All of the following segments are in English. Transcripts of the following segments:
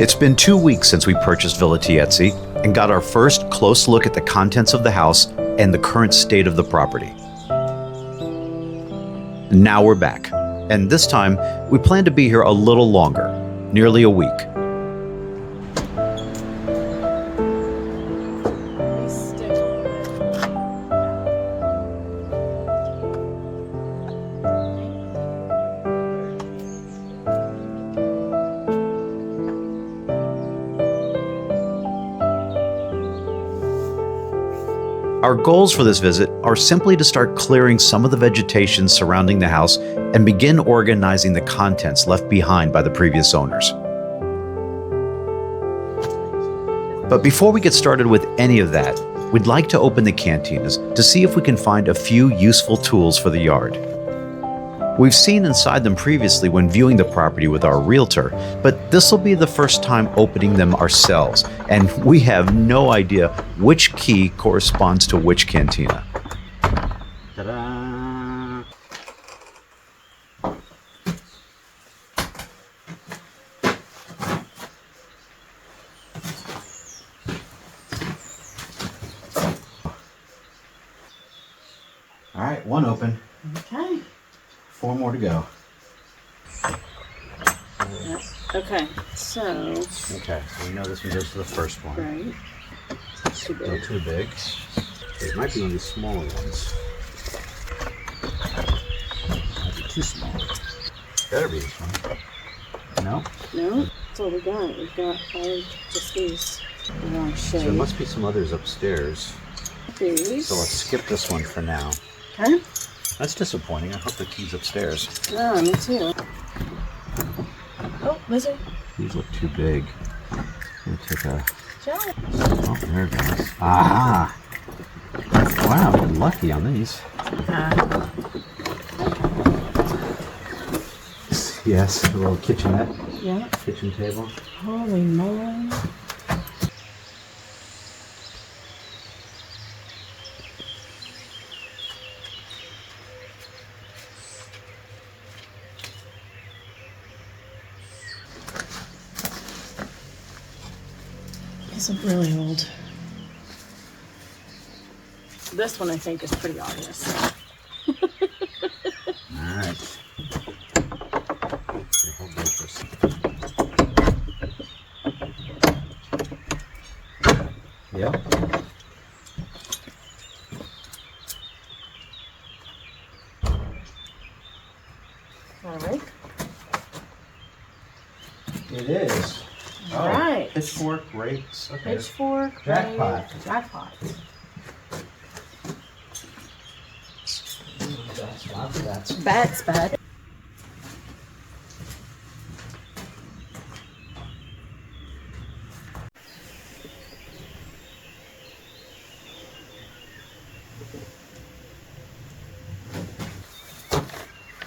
It's been 2 weeks since we purchased Villa Tiezzi and got our first close look at the contents of the house and the current state of the property. Now we're back, and this time we plan to be here a little longer, nearly a week. Our goals for this visit are simply to start clearing some of the vegetation surrounding the house and begin organizing the contents left behind by the previous owners. But before we get started with any of that, we'd like to open the cantinas to see if we can find a few useful tools for the yard. We've seen inside them previously when viewing the property with our realtor, but this will be the first time opening them ourselves, and we have no idea which key corresponds to which cantina. Ta-da! All right, one open. Okay. 4 more to go. Yep. Okay, so. Okay, so we know this one goes to the first one. Right. Too big. Not too big. It might be one of these smaller ones. Might be too small. Better be this one. No? No? That's all we got. We've got just these. The wrong So shape. there must be some others upstairs. These. So let's skip this one for now. Okay. That's disappointing. I hope the key's upstairs. Yeah, me too. Oh, lizard. These look too big. Let me take a... Giant. Oh, there it goes. Ah! Wow, we're lucky on these. Yes, a little kitchenette. Yeah. Kitchen table. Holy moly. These look really old. This one I think is pretty obvious. Alright. Yep. All right. It is. All right. Pitchfork, rakes. Okay. Pitchfork. Jackpot. Right. Jackpot. Bats, bad.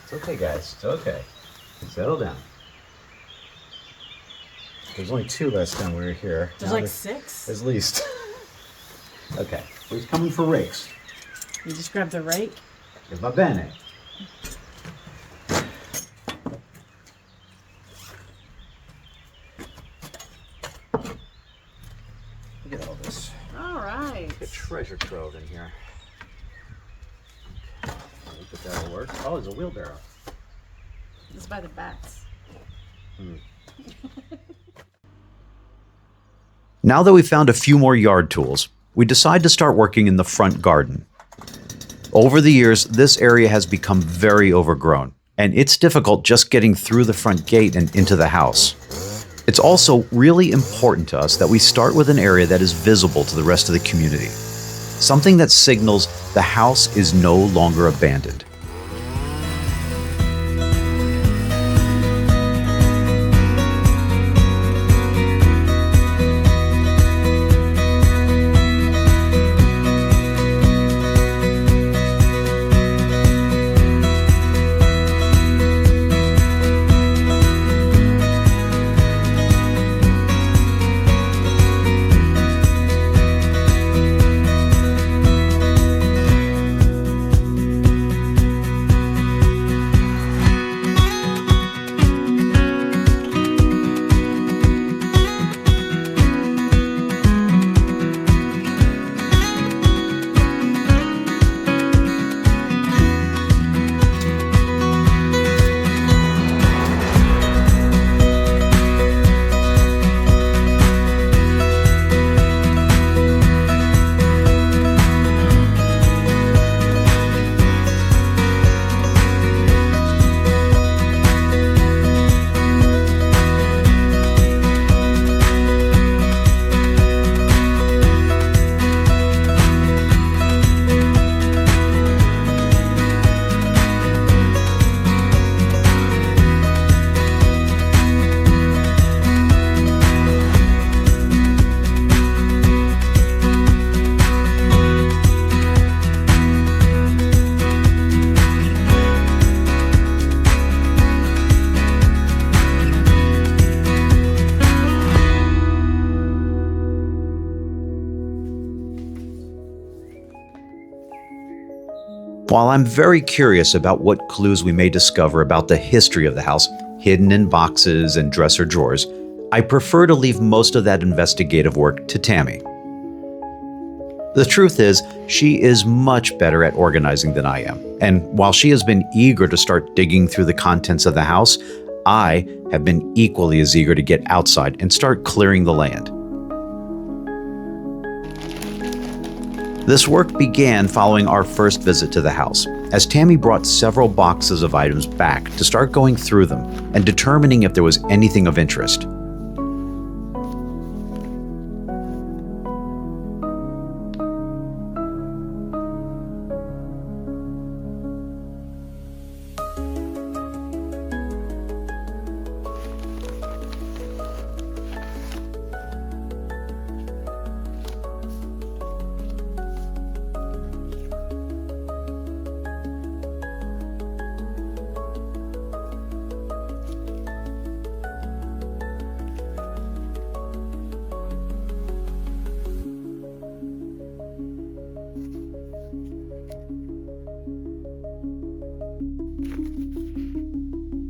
It's okay, guys. It's okay. Settle down. There's only 2 last time we were here. There's Now like 6. At least. Okay. Who's coming for rakes? You just grab the rake. E va bene. Look at all this. All right. A treasure trove in here. Okay. I think that that'll work. Oh, there's a wheelbarrow. It's by the bats. Now that we've found a few more yard tools, we decide to start working in the front garden. Over the years, this area has become very overgrown, and it's difficult just getting through the front gate and into the house. It's also really important to us that we start with an area that is visible to the rest of the community, something that signals the house is no longer abandoned. While I'm very curious about what clues we may discover about the history of the house, hidden in boxes and dresser drawers, I prefer to leave most of that investigative work to Tammy. The truth is, she is much better at organizing than I am, and while she has been eager to start digging through the contents of the house, I have been equally as eager to get outside and start clearing the land. This work began following our first visit to the house, as Tammy brought several boxes of items back to start going through them and determining if there was anything of interest.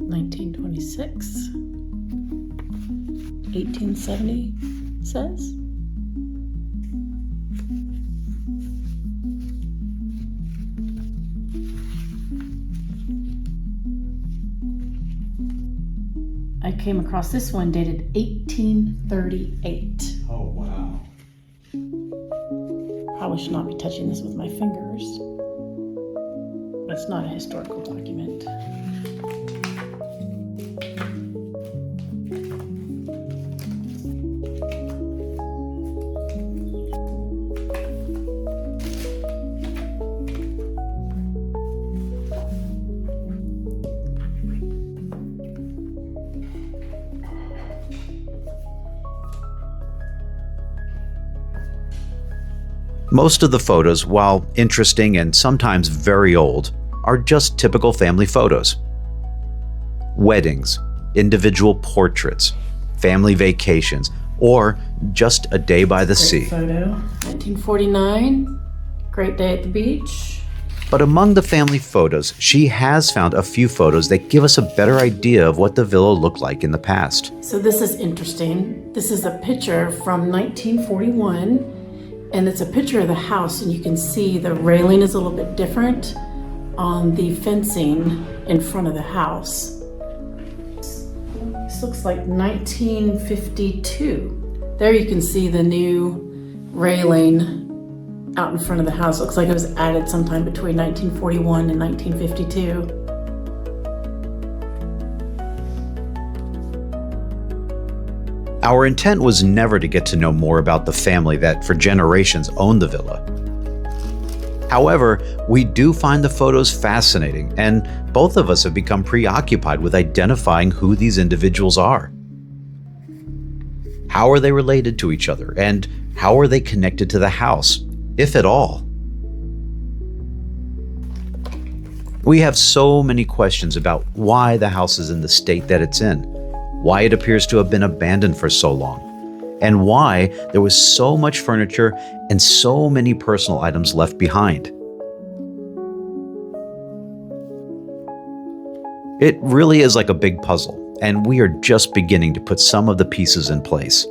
$1926, 1870 says. I came across this one dated 1838. Oh, wow. Probably should not be touching this with my fingers. But it's not a historical document. Most of the photos, while interesting and sometimes very old, are just typical family photos. Weddings, individual portraits, family vacations, or just a day by the sea. Photo, 1949, great day at the beach. But among the family photos, she has found a few photos that give us a better idea of what the villa looked like in the past. So this is interesting. This is a picture from 1941. And it's a picture of the house, and you can see the railing is a little bit different on the fencing in front of the house. This looks like 1952. There you can see the new railing out in front of the house. Looks like it was added sometime between 1941 and 1952. Our intent was never to get to know more about the family that for generations owned the villa. However, we do find the photos fascinating, and both of us have become preoccupied with identifying who these individuals are. How are they related to each other, and how are they connected to the house, if at all? We have so many questions about why the house is in the state that it's in, why it appears to have been abandoned for so long, and why there was so much furniture and so many personal items left behind. It really is like a big puzzle, and we are just beginning to put some of the pieces in place.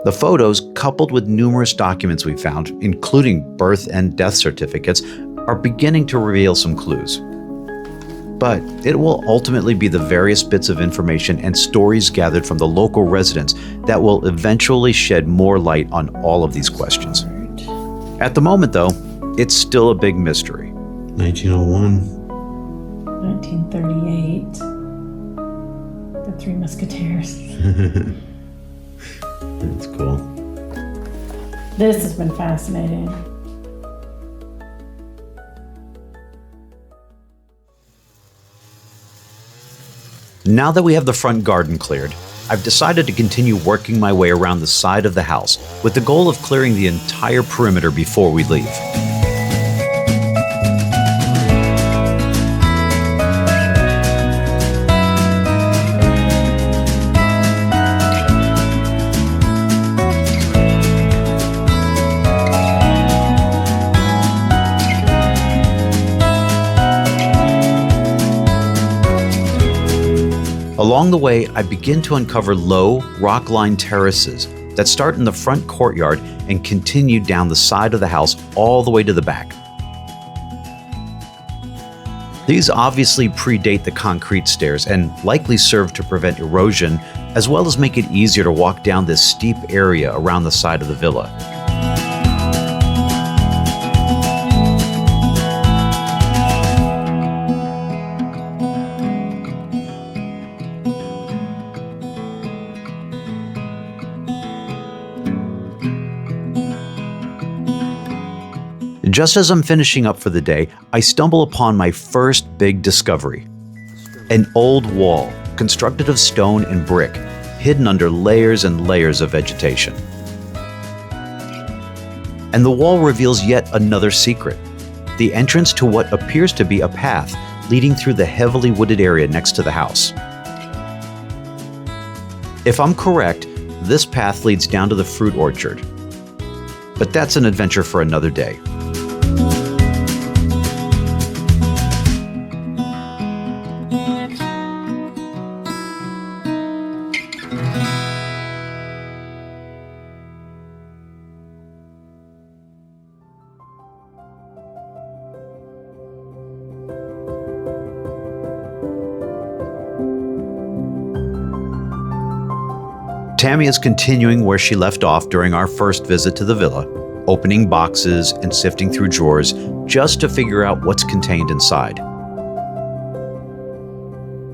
The photos, coupled with numerous documents we found, including birth and death certificates, are beginning to reveal some clues. But it will ultimately be the various bits of information and stories gathered from the local residents that will eventually shed more light on all of these questions. At the moment, though, it's still a big mystery. 1901. 1938. The Three Musketeers. That's cool. This has been fascinating. Now that we have the front garden cleared, I've decided to continue working my way around the side of the house with the goal of clearing the entire perimeter before we leave. Along the way, I begin to uncover low, rock-lined terraces that start in the front courtyard and continue down the side of the house all the way to the back. These obviously predate the concrete stairs and likely serve to prevent erosion, as well as make it easier to walk down this steep area around the side of the villa. Just as I'm finishing up for the day, I stumble upon my first big discovery. An old wall, constructed of stone and brick, hidden under layers and layers of vegetation. And the wall reveals yet another secret: the entrance to what appears to be a path leading through the heavily wooded area next to the house. If I'm correct, this path leads down to the fruit orchard. But that's an adventure for another day. Tammy is continuing where she left off during our first visit to the villa, opening boxes and sifting through drawers just to figure out what's contained inside.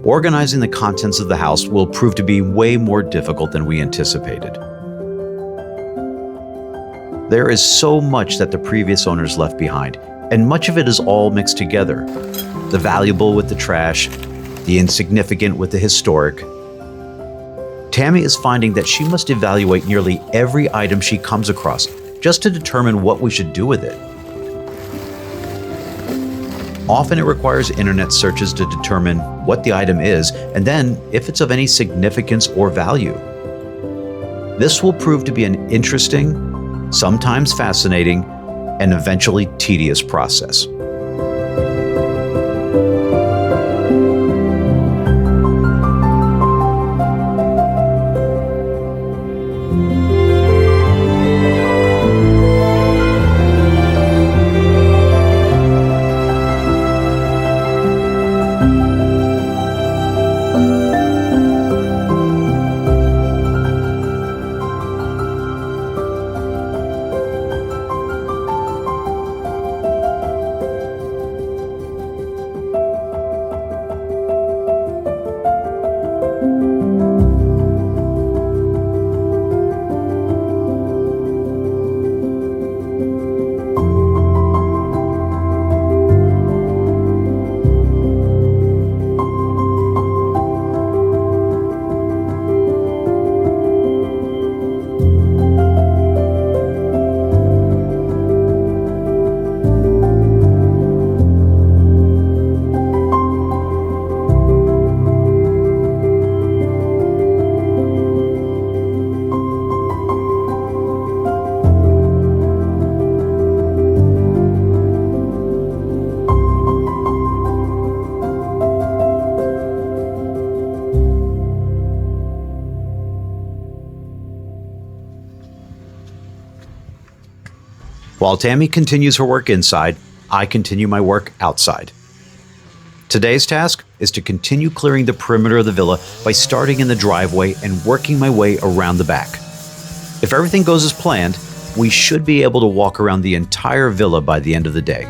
Organizing the contents of the house will prove to be way more difficult than we anticipated. There is so much that the previous owners left behind, and much of it is all mixed together. The valuable with the trash, the insignificant with the historic. Tammy is finding that she must evaluate nearly every item she comes across just to determine what we should do with it. Often it requires internet searches to determine what the item is and then if it's of any significance or value. This will prove to be an interesting, sometimes fascinating, and eventually tedious process. While Tammy continues her work inside, I continue my work outside. Today's task is to continue clearing the perimeter of the villa by starting in the driveway and working my way around the back. If everything goes as planned, we should be able to walk around the entire villa by the end of the day.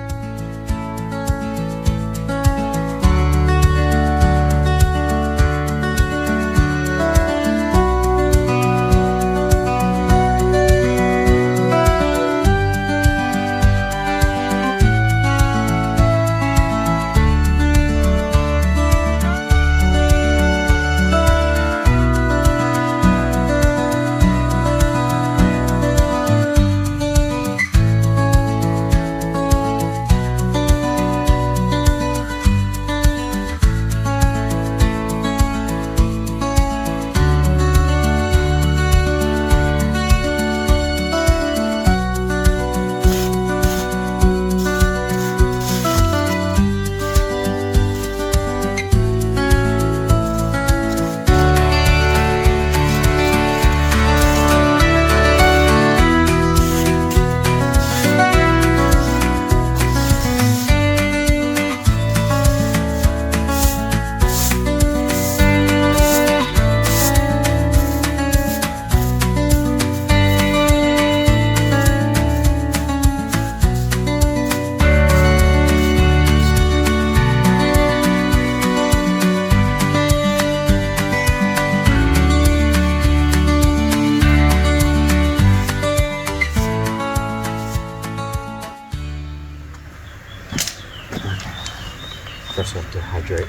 First, I have to hydrate.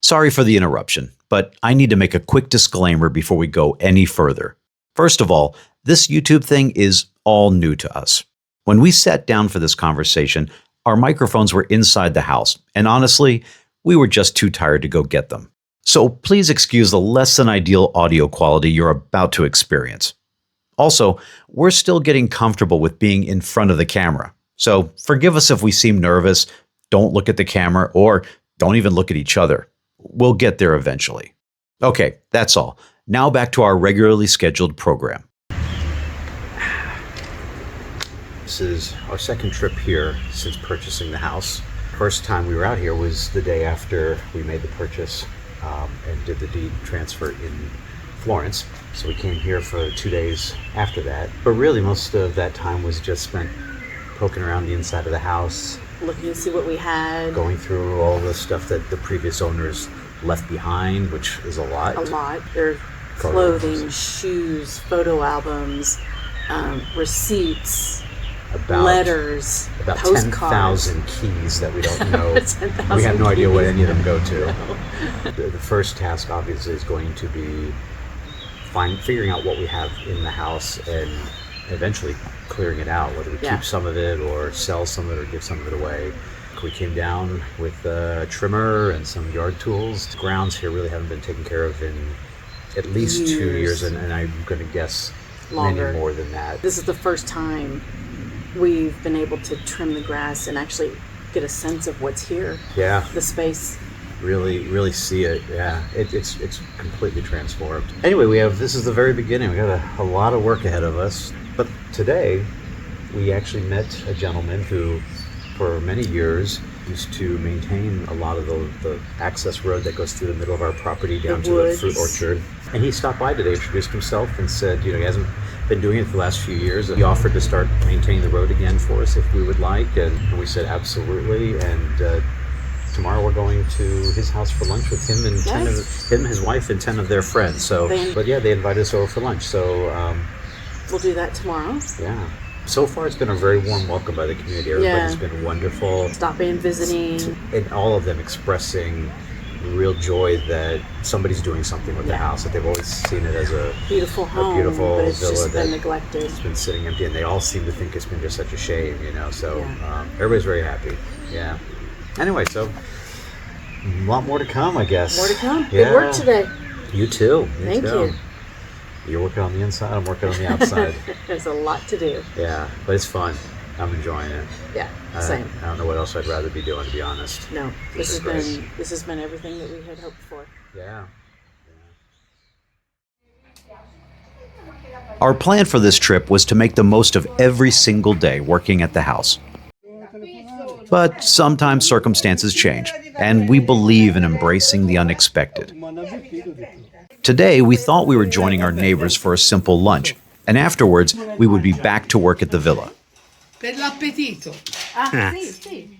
Sorry for the interruption, but I need to make a quick disclaimer before we go any further. First of all, this YouTube thing is all new to us. When we sat down for this conversation, our microphones were inside the house, and honestly, we were just too tired to go get them. So please excuse the less than ideal audio quality you're about to experience. Also, we're still getting comfortable with being in front of the camera. So forgive us if we seem nervous, don't look at the camera, or don't even look at each other. We'll get there eventually. Okay, that's all. Now back to our regularly scheduled program. This is our second trip here since purchasing the house. First time we were out here was the day after we made the purchase and did the deed transfer in Florence. So we came here for 2 days after that. But really most of that time was just spent poking around the inside of the house, Looking to see what we had. going through all the stuff that the previous owners left behind, which is a lot. A lot. There's clothing, shoes, photo albums, receipts, letters, About postcards. 10,000 keys that we don't know. 10,000 We have no idea what keys. any of them go to. No. The first task, obviously, is going to be figuring out what we have in the house and eventually clearing it out, whether we Yeah. keep some of it or sell some of it or give some of it away. We came down with a trimmer and some yard tools. The grounds here really haven't been taken care of in at least 2 years, and I'm going to guess Longer. many more than that. This is the first time we've been able to trim the grass and actually get a sense of what's here. Yeah. The space. Really see it. Yeah, it's completely transformed. Anyway, this is the very beginning. We got a lot of work ahead of us. But today, we actually met a gentleman who, for many years, used to maintain a lot of the access road that goes through the middle of our property down to the fruit orchard. And he stopped by today, introduced himself, and said, he hasn't been doing it for the last few years. He offered to start maintaining the road again for us if we would like, and we said absolutely. And tomorrow we're going to his house for lunch with him and his wife, and 10 of their friends. So, but yeah, they invited us over for lunch. So we'll do that tomorrow. Yeah. So far, it's been a very warm welcome by the community. Everybody's been wonderful. Stopping, visiting. And all of them expressing real joy that somebody's doing something with the house, that they've always seen it as a beautiful home, beautiful but it's villa just been that neglected. It's been sitting empty, and they all seem to think it's been just such a shame, So everybody's very happy. Yeah. Anyway, so a lot more to come, I guess. More to come. Yeah. Good work today. You too. Thank you. You're working on the inside, I'm working on the outside. There's a lot to do. Yeah, but it's fun. I'm enjoying it. Yeah, same. I don't know what else I'd rather be doing, to be honest. No, this has been everything that we had hoped for. Yeah. Our plan for this trip was to make the most of every single day working at the house. But sometimes circumstances change, and we believe in embracing the unexpected. Today, we thought we were joining our neighbors for a simple lunch, and afterwards, we would be back to work at the villa. Per l'appetito.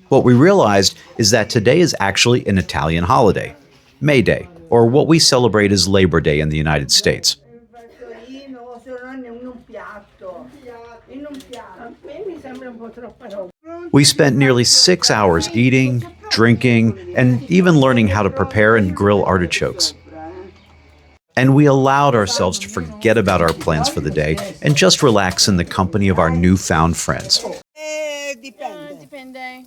What we realized is that today is actually an Italian holiday, Mayday, or what we celebrate as Labor Day in the United States. We spent nearly 6 hours eating, drinking, and even learning how to prepare and grill artichokes. And we allowed ourselves to forget about our plans for the day and just relax in the company of our newfound friends. Dipende.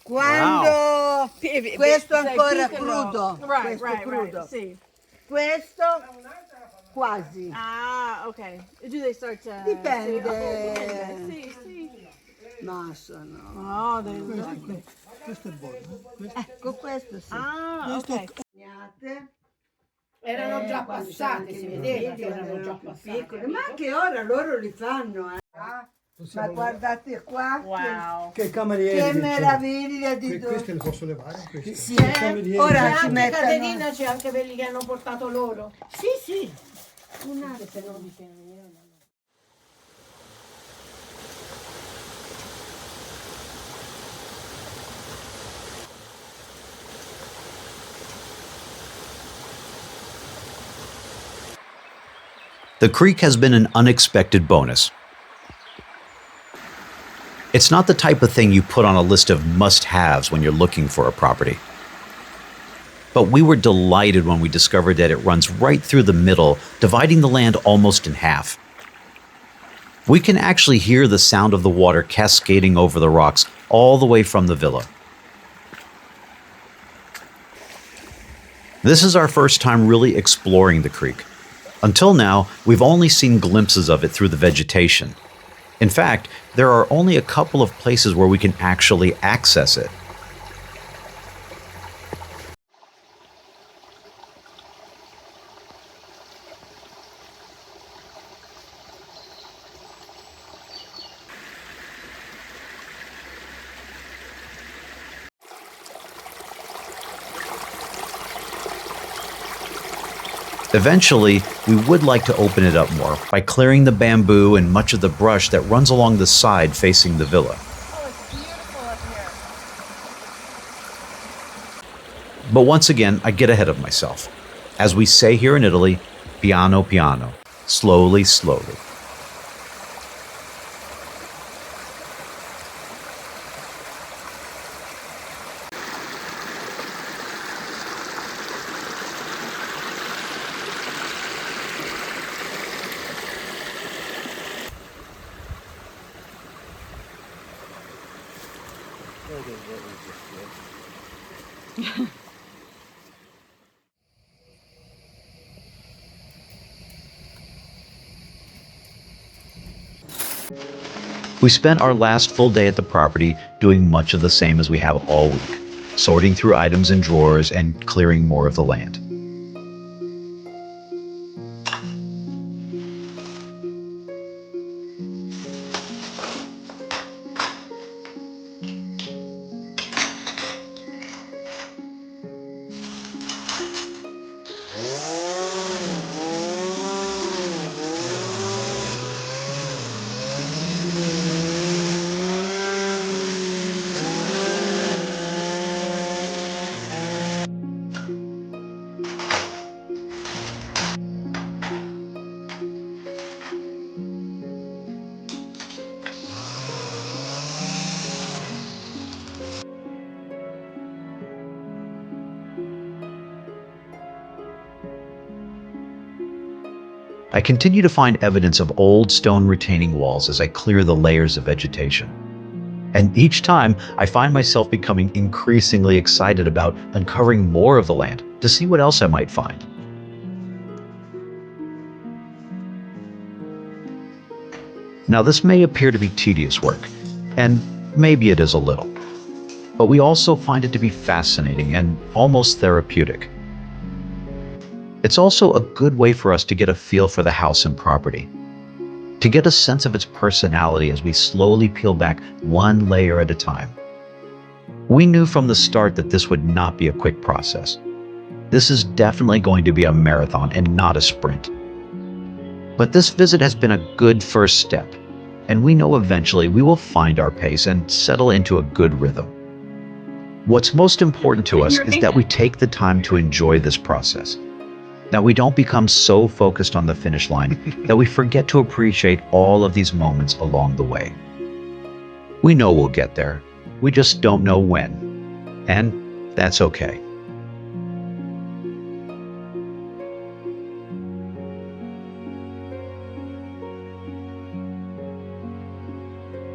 Quando questo ancora crudo, Right, questo right, crudo. right. See. Questo quasi. Ah, okay. Do they start to... Dipende. Sì, sì. Ma sono. Oh, they look... Ecco questo sì. Ah, okay. Erano già passate, si vedeva che erano già Piccoli, passate. ma anche ora loro li fanno. Ma guardate qua, Wow. Che camerieri. che meraviglia di Queste le posso levare? Queste. Sì, camerieri. ora C'è ci anche mettono. Caterina, c'è anche quelli che hanno portato loro. Sì, sì. The creek has been an unexpected bonus. It's not the type of thing you put on a list of must-haves when you're looking for a property. But we were delighted when we discovered that it runs right through the middle, dividing the land almost in half. We can actually hear the sound of the water cascading over the rocks all the way from the villa. This is our first time really exploring the creek. Until now, we've only seen glimpses of it through the vegetation. In fact, there are only a couple of places where we can actually access it. Eventually, we would like to open it up more by clearing the bamboo and much of the brush that runs along the side facing the villa. Oh, it's beautiful up here. But once again, I get ahead of myself. As we say here in Italy, piano piano, slowly, slowly. We spent our last full day at the property doing much of the same as we have all week, sorting through items in drawers and clearing more of the land. I continue to find evidence of old stone retaining walls as I clear the layers of vegetation. And each time, I find myself becoming increasingly excited about uncovering more of the land to see what else I might find. Now, this may appear to be tedious work, and maybe it is a little, but we also find it to be fascinating and almost therapeutic. It's also a good way for us to get a feel for the house and property, to get a sense of its personality as we slowly peel back one layer at a time. We knew from the start that this would not be a quick process. This is definitely going to be a marathon and not a sprint. But this visit has been a good first step, and we know eventually we will find our pace and settle into a good rhythm. What's most important to us is that we take the time to enjoy this process, that we don't become so focused on the finish line that we forget to appreciate all of these moments along the way. We know we'll get there, we just don't know when, and that's okay.